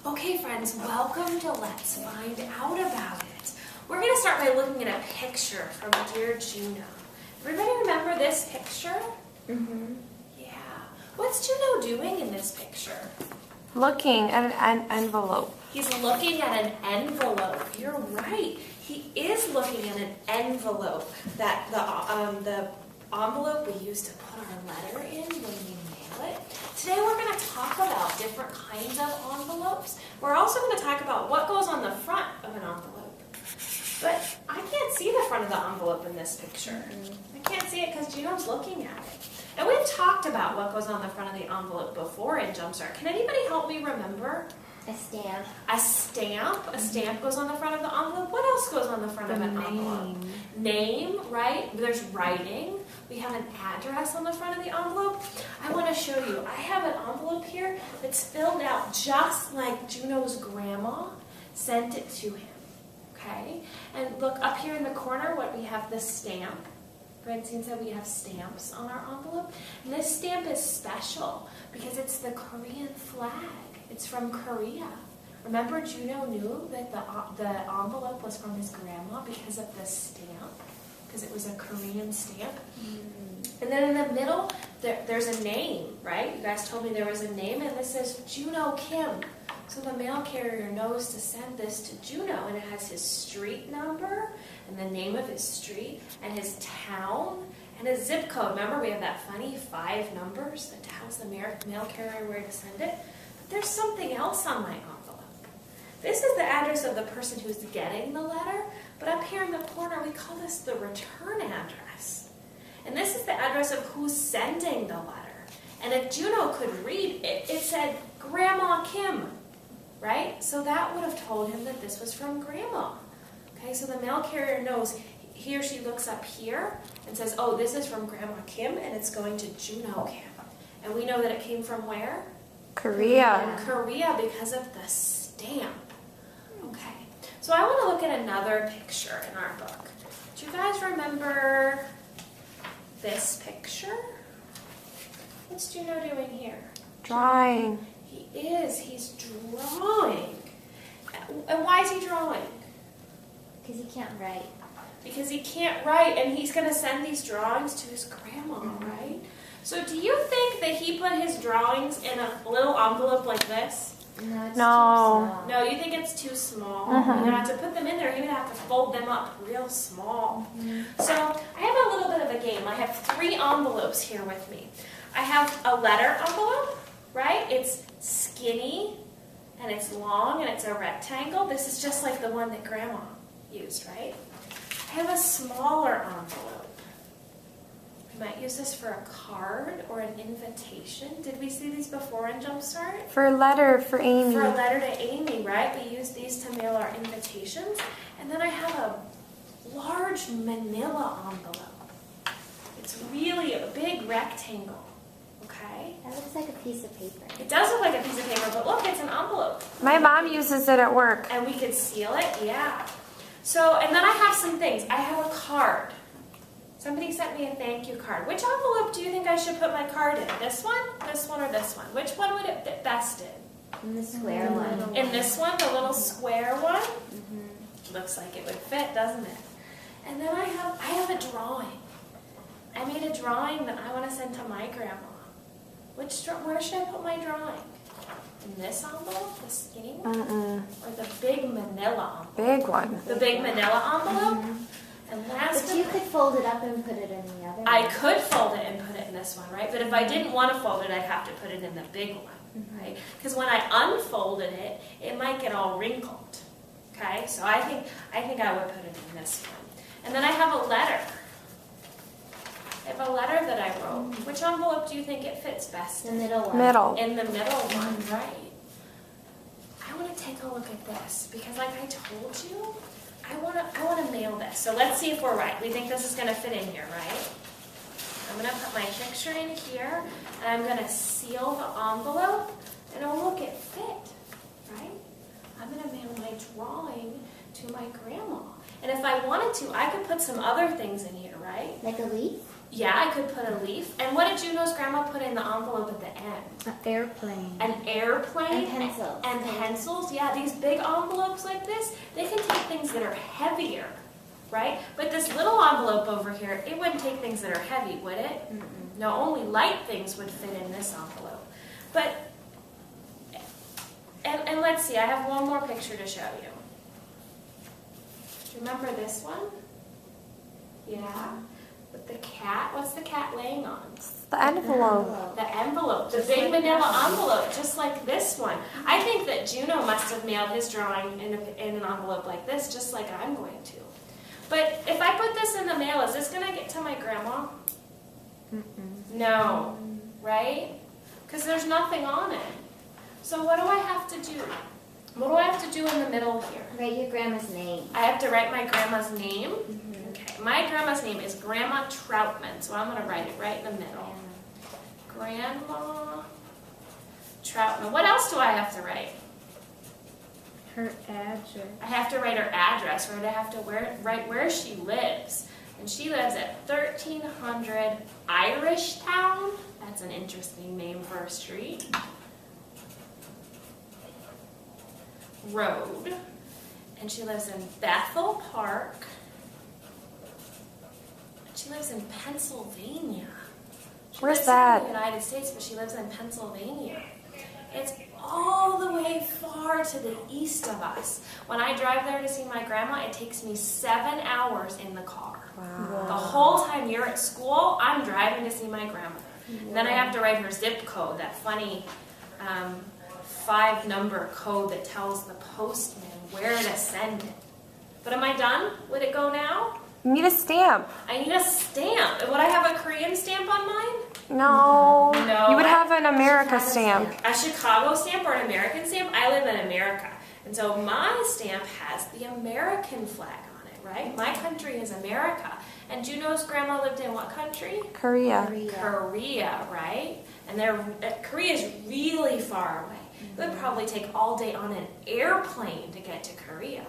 Okay friends, welcome to Let's Find Out About It. We're going to start by looking at a picture from Dear Juno. Everybody remember this picture? Mm-hmm. Yeah. What's Juno doing in this picture? Looking at an envelope. He's looking at an envelope. You're right. He is looking at an envelope. That the envelope we use to put our letter in when we mail it. Today we're going to talk about different kinds of envelopes. We're also going to talk about what goes on the front of an envelope. But I can't see the front of the envelope in this picture. I can't see it because Juno's looking at it. And we've talked about what goes on the front of the envelope before in Jumpstart. Can anybody help me remember? A stamp. A stamp. A stamp goes on the front of the envelope. What else goes on the front of an envelope? Name, right? There's writing. We have an address on the front of the envelope. I want to show you. I have an envelope here that's filled out just like Juno's grandma sent it to him. Okay? And look up here in the corner, what we have the stamp. Francine said we have stamps on our envelope. And this stamp is special because it's the Korean flag. It's from Korea. Remember, Juno knew that the envelope was from his grandma because of the stamp, because it was a Korean stamp. And then in the middle, there's a name, right? You guys told me there was a name, and this says Juno Kim. So the mail carrier knows to send this to Juno, and it has his street number, and the name of his street, and his town, and his zip code. Remember, we have that funny 5 numbers that tells the mail carrier where to send it. But there's something else on my envelope. This is the address of the person who's getting the letter, but up here in the corner, we call this the return address. And this is the address of who's sending the letter. And if Juno could read it, it said Grandma Kim, right? So that would have told him that this was from Grandma. Okay, so the mail carrier knows. He or she looks up here and says, oh, this is from Grandma Kim, and it's going to Juno Kim. And we know that it came from where? Korea. Korea, because of the stamp. Okay, so I want to look at another picture in our book. Do you guys remember this picture? What's Juno doing here? Drawing. He is. He's drawing. And why is he drawing? Because he can't write. Because he can't write, and he's going to send these drawings to his grandma, right? So do you think that he put his drawings in a little envelope like this? No, it's No. too small. No, you think it's too small. Mhm. You're going to have to put them in there. You're going to have to fold them up real small. So I have a little bit of a game. I have 3 envelopes here with me. I have a letter envelope, right? It's skinny, and it's long, and it's a rectangle. This is just like the one that Grandma used, right? I have a smaller envelope. We might use this for a card or an invitation. Did we see these before in Jumpstart? For a letter for Amy. For a letter to Amy, right? We use these to mail our invitations. And then I have a large manila envelope. It's really a big rectangle, okay? That looks like a piece of paper. It does look like a piece of paper, but look, it's an envelope. My mom uses it at work. And we could seal it, yeah. So, and then I have some things. I have a card. Somebody sent me a thank you card. Which envelope do you think I should put my card in? This one, or this one? Which one would it fit best in? In the square one. In this one, the little square one? Looks like it would fit, doesn't it? And then I have a drawing. I made a drawing that I want to send to my grandma. Where should I put my drawing? In this envelope, the skinny one? Or the big manila envelope? Big one. The big manila envelope? And last But you could fold it up and put it in the other I one. could fold it and put it in this one, right? But if I didn't want to fold it, I'd have to put it in the big one, right? Because when I unfolded it, it might get all wrinkled, okay? So I think I would put it in this one. And then I have a letter. I have a letter that I wrote. Which envelope do you think it fits best The in? middle one. Middle. In the middle one, right. I want to take a look at this because like I told you, I want to mail this. So let's see if we're right. We think this is going to fit in here, right? I'm going to put my picture in here, and I'm going to seal the envelope, and oh look, it fit, right? I'm going to mail my drawing to my grandma. And if I wanted to, I could put some other things in here, right? Like a leaf? Yeah, I could put a leaf. And what did Juno's grandma put in the envelope at the end? An airplane. An airplane. And pencils. And pencils. Yeah, these big envelopes like this, they can take things that are heavier, right? But this little envelope over here, it wouldn't take things that are heavy, would it? Mm-mm. No, only light things would fit in this envelope. But, and let's see, I have one more picture to show you. Remember this one? Yeah. With the cat, what's the cat laying on? The envelope. The envelope, the big manila envelope, just like this one. I think that Juno must have mailed his drawing in an envelope like this, just like I'm going to. But if I put this in the mail, is this going to get to my grandma? Mm-mm. No, right? Because there's nothing on it. So what do I have to do? What do I have to do in the middle here? Write your grandma's name. I have to write my grandma's name? Mm-hmm. Okay, my grandma's name is Grandma Troutman, so I'm going to write it right in the middle. Grandma Troutman. What else do I have to write? Her address. I have to write her address, right? I have to write where she lives. And she lives at 1300 Irish Town. That's an interesting name for a street. Road. And she lives in Bethel Park. And she lives in Pennsylvania. She Where's lives that? in the United States, but she lives in Pennsylvania. It's all the way far to the east of us. When I drive there to see my grandma, it takes me 7 hours in the car. Wow. The whole time you're at school, I'm driving to see my grandmother. And then I have to write her zip code, that funny 5-number code that tells the postman where to send it. But am I done? Would it go now? You need a stamp. I need a stamp. Would I have a Korean stamp on mine? No. No, You would I- have an America stamp. A Chicago stamp or an American stamp? I live in America. And so my stamp has the American flag on it, right? My country is America. And Juno's grandma lived in what country? Korea. Korea, right? And Korea is really far away. It would probably take all day on an airplane to get to Korea.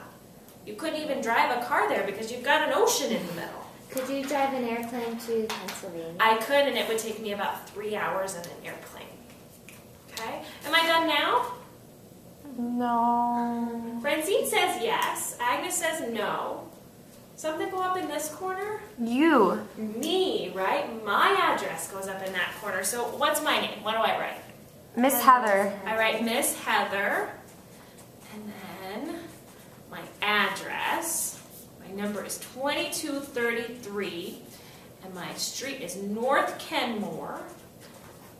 You couldn't even drive a car there because you've got an ocean in the middle. Could you drive an airplane to Pennsylvania? I could, and it would take me about 3 hours in an airplane. Okay? Am I done now? No. Francine says yes. Agnes says no. Something go up in this corner? You. Me, right? My address goes up in that corner. So what's my name? What do I write? Miss Heather. I write Miss Heather. And then my address. My number is 2233. And my street is North Kenmore.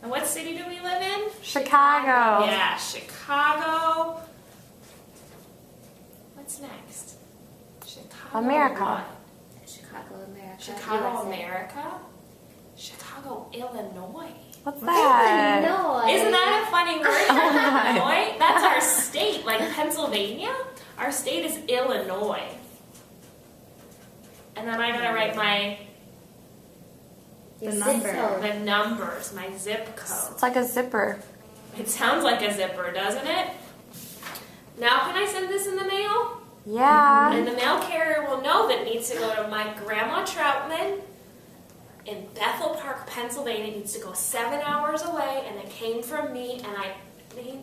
And what city do we live in? Chicago. Yeah, Chicago. What's next? Chicago. America. what? Chicago, America. Chicago, USA. America. Chicago, Illinois. What's that? Illinois. Isn't that a funny word? Illinois? That's our state, like Pennsylvania. Our state is Illinois. And then I gotta write my Your The zip number. code. the numbers, my zip code. It's like a zipper. It sounds like a zipper, doesn't it? Now can I send this in the mail? Yeah. And the mail carrier will know that it needs to go to my Grandma Troutman in Bethel Park, Pennsylvania. It needs to go 7 hours away, and it came from me, and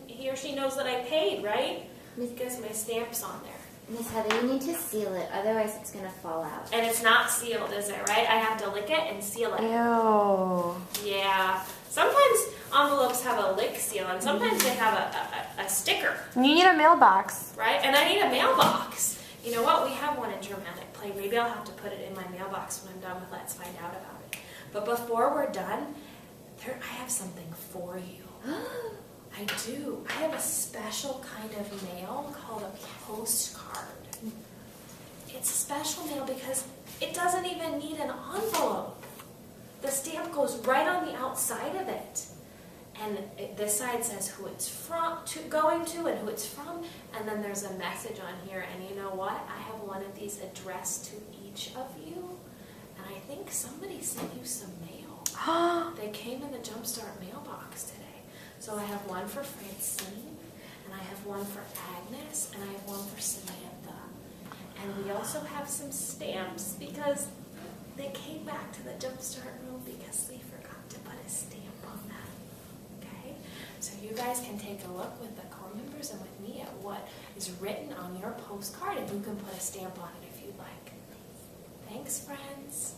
he or she knows that I paid, right? Because my stamp's on there. Miss Heather, you need to seal it, otherwise it's gonna fall out. And it's not sealed, is it, right? I have to lick it and seal it. Ew. Yeah. Sometimes envelopes have a lick seal, and sometimes they have a sticker, You need a mailbox. right? And I need a mailbox. You know what? We have one in Dramatic Play. Maybe I'll have to put it in my mailbox when I'm done with Let's Find Out About It. But before we're done, I have something for you. I do. I have a special kind of mail called a postcard. It's special mail because it doesn't even need an envelope. The stamp goes right on the outside of it. And this side says who it's going to and who it's from. And then there's a message on here. And you know what? I have one of these addressed to each of you. And I think somebody sent you some mail. They came in the Jumpstart mailbox today. So I have one for Francine, and I have one for Agnes, and I have one for Samantha. And we also have some stamps because they came back to the Jumpstart room because we forgot to put a stamp on that. Okay? So you guys can take a look with the co-members and with me at what is written on your postcard, and you can put a stamp on it if you'd like. Thanks, friends.